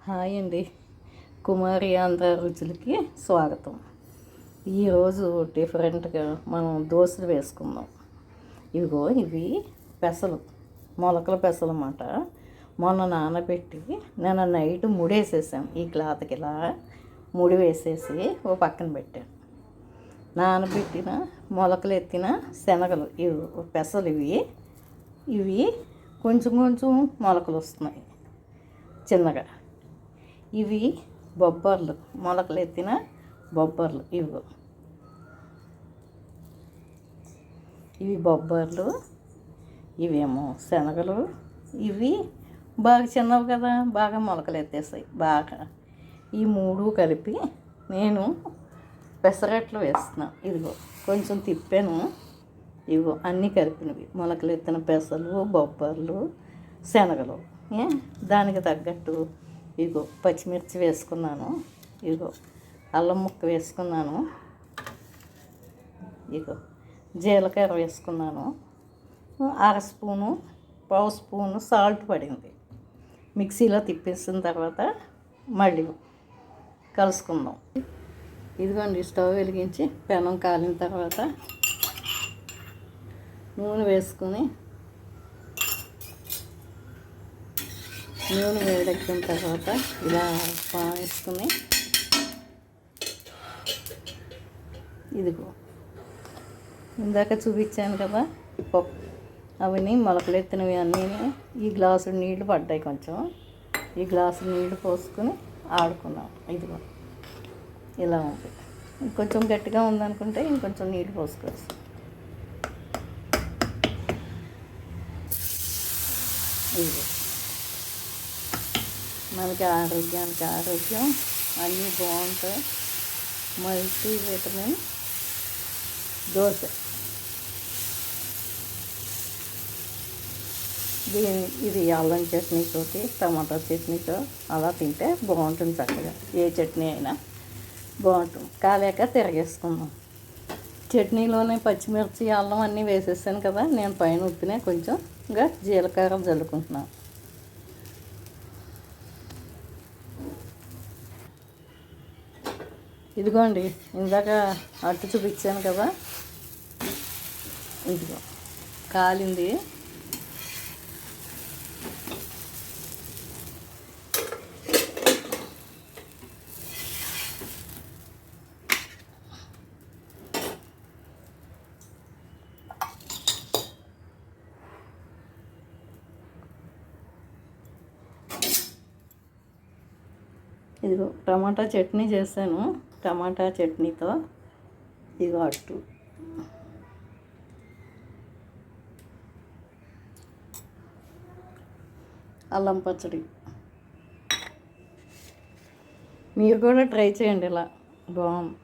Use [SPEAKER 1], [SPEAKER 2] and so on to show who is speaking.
[SPEAKER 1] Hi అండి. కుమారి ఆంధ్ర రుచులకి స్వాగతం. ఈరోజు డిఫరెంట్గా మనం దోశలు వేసుకుందాం. ఇవి పెసలు, మొలకల పెసలు అన్నమాట. మొన్న నానబెట్టి నేను నైట్ ముడేసేసాను. ఈ క్లాత్కి ఇలా ముడి వేసేసి ఓ పక్కన పెట్టాను. నానబెట్టిన మొలకలు ఎత్తిన శనగలు పెసలు ఇవి కొంచెం కొంచెం మొలకలు వస్తున్నాయి చిన్నగా. ఇవి బొబ్బర్లు, మొలకలు ఎత్తిన బొబ్బర్లు. ఇవి బొబ్బర్లు, ఇవేమో శనగలు. ఇవి బాగా చిన్నవి కదా, బాగా మొలకలు ఎత్తేసాయి బాగా. ఈ మూడు కలిపి నేను పెసరట్లు వేస్తున్నా. కొంచెం తిప్పాను. అన్నీ కలిపినవి, మొలకలు ఎత్తిన పెసలు, బొబ్బర్లు, శనగలు. దానికి తగ్గట్టు పచ్చిమిర్చి వేసుకున్నాను. అల్లం ముక్క వేసుకున్నాను. జీలకర్ర వేసుకున్నాను. అర స్పూను, పావు స్పూను సాల్ట్ పడింది. మిక్సీలో తిప్పేసిన తర్వాత మళ్ళీ కలుసుకుందాం. ఇదిగోండి, స్టవ్ వెలిగించి పెనం కాలిన తర్వాత నూనె వేసుకొని, నూనె వేడెక్కిన తర్వాత ఇలా వేసుకుని ఇందాక చూపించాను కదా పప్పు, అవన్నీ మొలకలు ఎత్తినవి అన్నీ. ఈ గ్లాసు నీళ్లు పడ్డాయి. కొంచెం ఈ గ్లాసు నీళ్లు పోసుకొని ఆడుకున్నాం. ఇలా ఉంది. కొంచెం గట్టిగా ఉందనుకుంటే ఇంకొంచెం నీళ్ళు పోసుకోవచ్చు. మనకి ఆరోగ్యానికి ఆరోగ్యం, అన్నీ బాగుంటాయి. Multi vitamin dosa. ఇది అల్లం చట్నీతోటి, టమాటా చట్నీతో అలా తింటే బాగుంటుంది. చక్కగా ఏ చట్నీ అయినా బాగుంటుంది. కాలేక తిరగేసుకుందాం. చట్నీలోనే పచ్చిమిర్చి, అల్లం అన్నీ వేసేసాను కదా. నేను పైన ఉప్పినే కొంచెం జీలకర్ర జల్లుకుంటున్నాను. ఇదిగోండి, ఇందాక అట్టు చూపించాను కదా, కాలింది. టమాటా చట్నీ చేశాను. టమాటా చట్నీతో అట్టు. అల్లం పచ్చడి. మీరు కూడా ట్రై చేయండి. ఇలా బాగుంది.